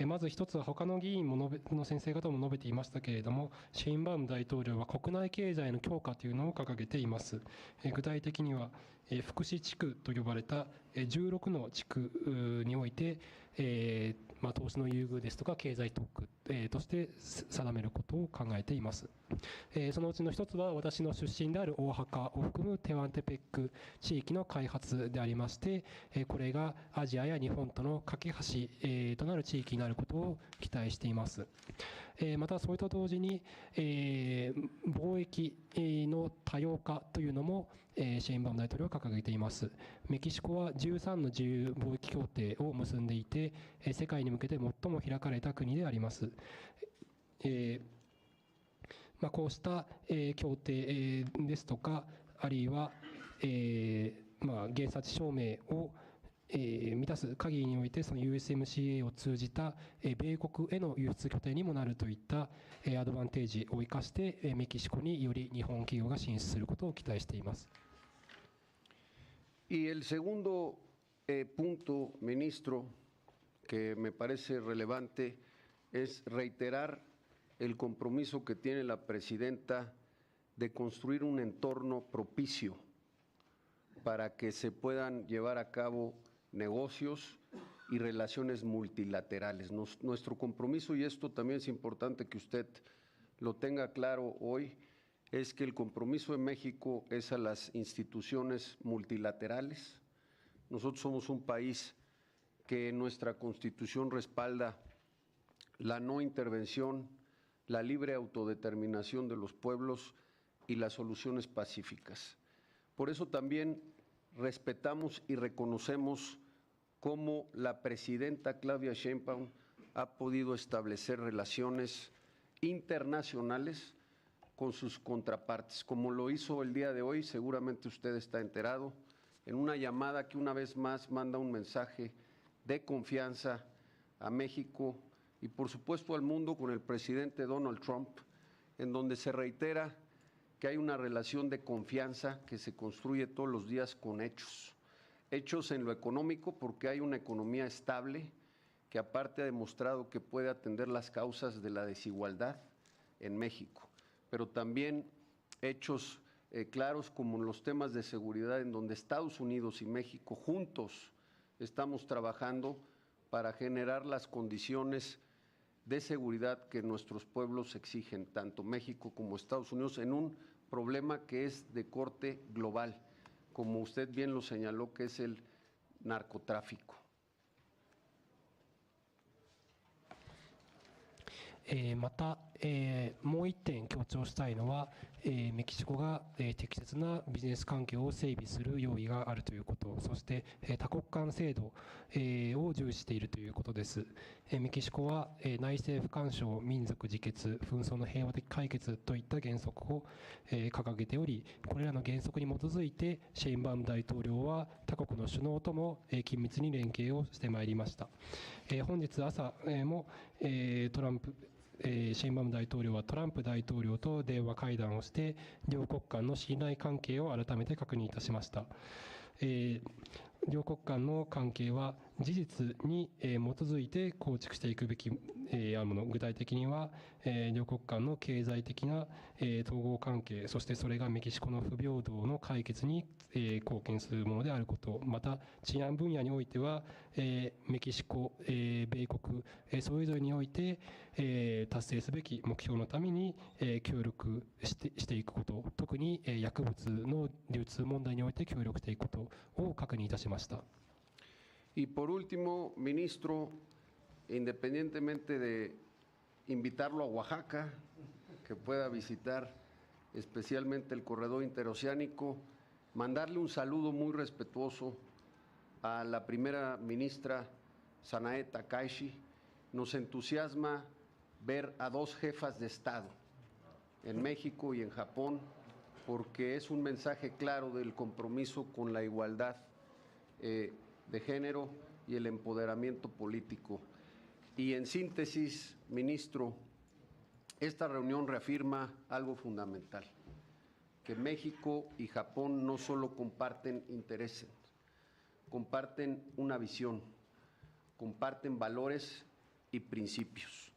まず1つは他の議員もの先生方も述べていましたけれども、シェインバウム大統領は国内経済の強化というのを掲げています。具体的には福祉地区と呼ばれた16の地区において、投資の優遇ですとか経済特区として定めることを考えています。そのうちの一つは私の出身である大阪を含むテワンテペック地域の開発でありまして、これがアジアや日本との架け橋となる地域になることを期待しています。またそれと同時に貿易の多様化というのもシェインバウム大統領は掲げています。メキシコは13の自由貿易協定を結んでいて、世界に向けて最も開かれた国であります。こうした協定ですとか、あるいは原発証明を満たす限りにおいて、その USMCA を通じた米国への輸出拠点にもなるといったアドバンテージを生かしてメキシコにより日本企業が進出することを期待しています。Y el segundo punto, ministro, que me parece relevante, es reiterar el compromiso que tiene la presidenta de construir un entorno propicio para que se puedan llevar a cabo negocios y relaciones multilaterales. Nuestro compromiso, y esto también es importante que usted lo tenga claro hoy, es que el compromiso de México es a las instituciones multilaterales. Nosotros somos un país que en nuestra Constitución respalda la no intervención, la libre autodeterminación de los pueblos y las soluciones pacíficas. Por eso también respetamos y reconocemos cómo la presidenta Claudia Sheinbaum ha podido establecer relaciones internacionales con sus contrapartes, como lo hizo el día de hoy, seguramente usted está enterado, en una llamada que una vez más manda un mensaje de confianza a México y por supuesto al mundo con el presidente Donald Trump, en donde se reitera que hay una relación de confianza que se construye todos los días con hechos. Hechos en lo económico, porque hay una economía estable que aparte ha demostrado que puede atender las causas de la desigualdad en México, pero también hechos claros como en los temas de seguridad, en donde Estados Unidos y México juntos estamos trabajando para generar las condiciones de seguridad que nuestros pueblos exigen, tanto México como Estados Unidos, en un problema que es de corte global, como usted bien lo señaló, que es el narcotráfico. また、もう一点強調したいのは、メキシコが、適切なビジネス環境を整備する用意があるということ、そして、多国間制度、を重視しているということです。メキシコは、内政不干渉、民族自決、紛争の平和的解決といった原則を、掲げており、これらの原則に基づいてシェインバウム大統領は他国の首脳とも、緊密に連携をしてまいりました。本日朝、も、トランプシェインバウム大統領はトランプ大統領と電話会談をして両国間の信頼関係を改めて確認いたしました。両国間の関係は事実に基づいて構築していくべきもの、具体的には両国間の経済的な統合関係、そしてそれがメキシコの不平等の解決に貢献するものであること、また治安分野においてはメキシコ、米国それぞれにおいて達成すべき目標のために協力していくこと、特に薬物の流通問題において協力していくことを確認いたしました。Y por último, ministro, independientemente de invitarlo a Oaxaca, que pueda visitar especialmente el corredor interoceánico, mandarle un saludo muy respetuoso a la primera ministra Sanae Takaishi. Nos entusiasma ver a dos jefas de Estado en México y en Japón, porque es un mensaje claro del compromiso con la igualdad de género y el empoderamiento político. Y en síntesis, ministro, esta reunión reafirma algo fundamental, que México y Japón no solo comparten intereses, comparten una visión, comparten valores y principios.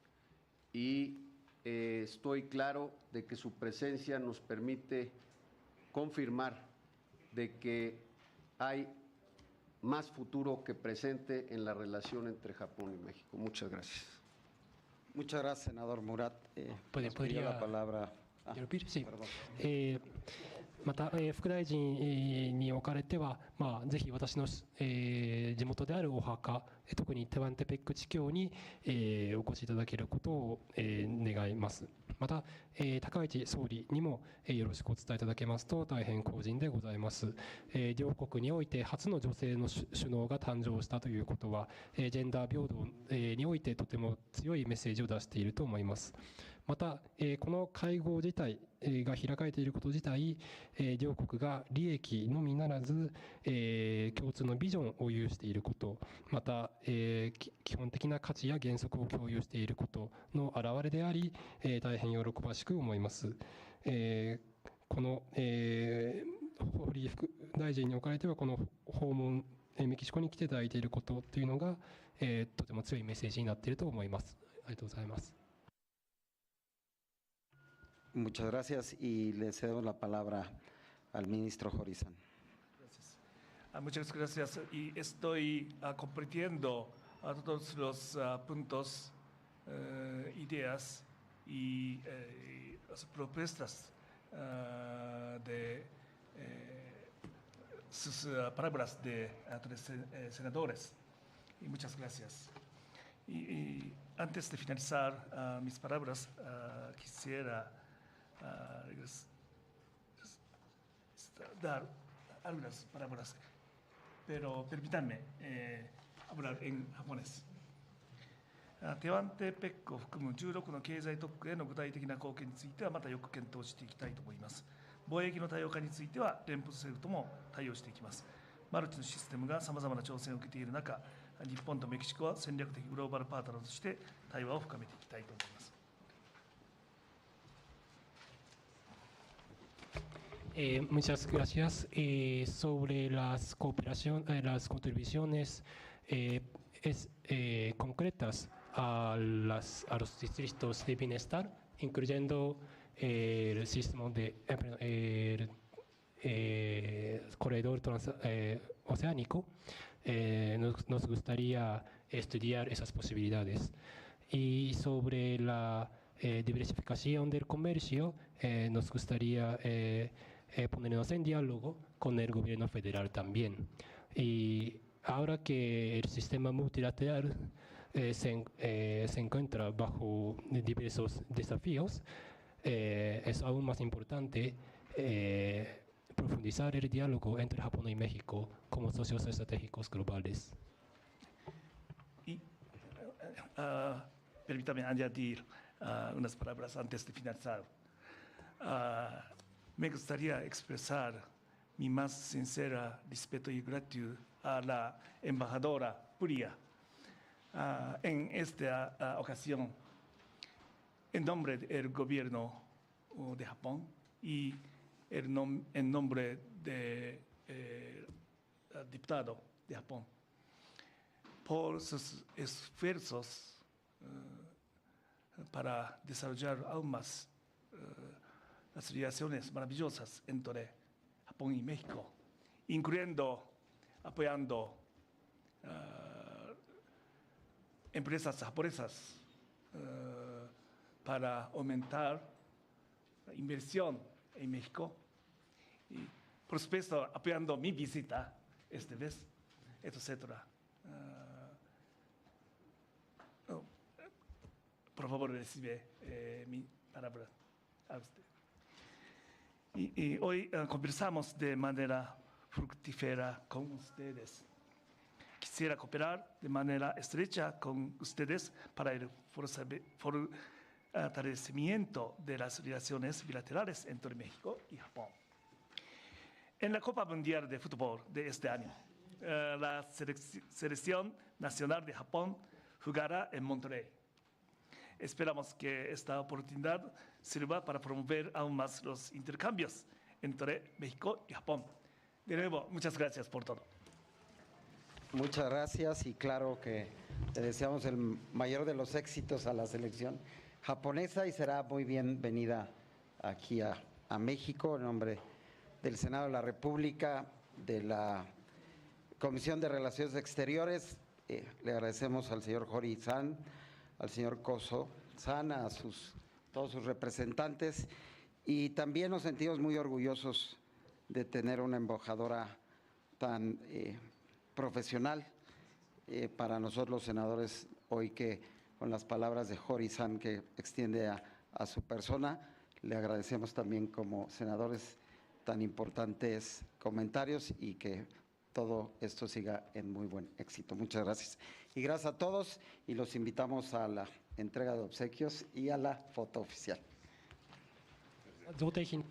Y estoy claro de que su presencia nos permite confirmar de que hay más futuro que presente en la relación entre Japón y México. Muchas gracias. Muchas gracias, senador Murat. ¿Podría- pidió la palabra. Sí. Perdón. また、副大臣におかれては、ぜひ私の、地元であるオハカ、特にテワンテペック地境に、お越しいただけることを、願います。また、高市総理にも、よろしくお伝えいただけますと大変光栄でございます。両国において初の女性の首脳が誕生したということは、ジェンダー平等、においてとても強いメッセージを出していると思います。また、この会合自体が開かれていること自体、両国が利益のみならず、共通のビジョンを有していること、また、基本的な価値や原則を共有していることの表れであり、大変喜ばしく思います。この、堀井副大臣におかれてはこの訪問、メキシコに来ていただいていることというのが、とても強いメッセージになっていると思います。ありがとうございます。Muchas gracias y le cedo la palabra al ministro Horizon. Gracias. Muchas gracias. Y estoy compartiendo todos los puntos, ideas y las propuestas de sus palabras de tres senadores. Y muchas gracias. Y antes de finalizar mis palabras, quisiera dar algunas palabras, pero permítanme hablar en japonés. テワンテペックを含む16の経済特区への具体的な貢献についてはまたよく検討していきたいと思います。貿易の多様化については連邦政府とも対応していきます。マルチのシステムがさまざまな挑戦を受けている中、日本とメキシコは戦略的グローバルパートナーとして対話を深めていきたいと思います。Muchas gracias. Sobre las las contribuciones concretas a los distritos de bienestar, incluyendo el sistema de corredor oceánico, nos gustaría estudiar esas posibilidades. Y sobre la diversificación del comercio, nos gustaría ponernos en diálogo con el gobierno federal también. Y ahora que el sistema multilateral se encuentra bajo diversos desafíos, es aún más importante profundizar el diálogo entre Japón y México como socios estratégicos globales. Y permítame añadir unas palabras antes de finalizar. Me gustaría expresar mi más sincera respeto y gratitud a la embajadora Puria en esta ocasión, en nombre del gobierno de Japón y en nombre del diputado de Japón, por sus esfuerzos para desarrollar aún más las relaciones maravillosas entre Japón y México, incluyendo apoyando empresas japonesas para aumentar la inversión en México y, por supuesto, apoyando mi visita esta vez, etcétera. Por favor, recibe mi palabra a usted. Y hoy conversamos de manera fructífera con ustedes. Quisiera cooperar de manera estrecha con ustedes para el fortalecimiento de las relaciones bilaterales entre México y Japón. En la Copa Mundial de Fútbol de este año, la selección nacional de Japón jugará en Monterrey. Esperamos que esta oportunidad sirva para promover aún más los intercambios entre México y Japón. De nuevo, muchas gracias por todo. Muchas gracias y claro que le deseamos el mayor de los éxitos a la selección japonesa y será muy bienvenida aquí a México en nombre del Senado de la República, de la Comisión de Relaciones Exteriores. Le agradecemos al señor Hori-san, al señor Koso-san, a todos sus representantes y también nos sentimos muy orgullosos de tener una embajadora tan profesional para nosotros los senadores hoy, que con las palabras de Hori-san que extiende a su persona, le agradecemos también como senadores tan importantes comentarios y que todo esto siga en muy buen éxito. Muchas gracias. Y gracias a todos y los invitamos a la entrega de obsequios y a la foto oficial. 贈呈品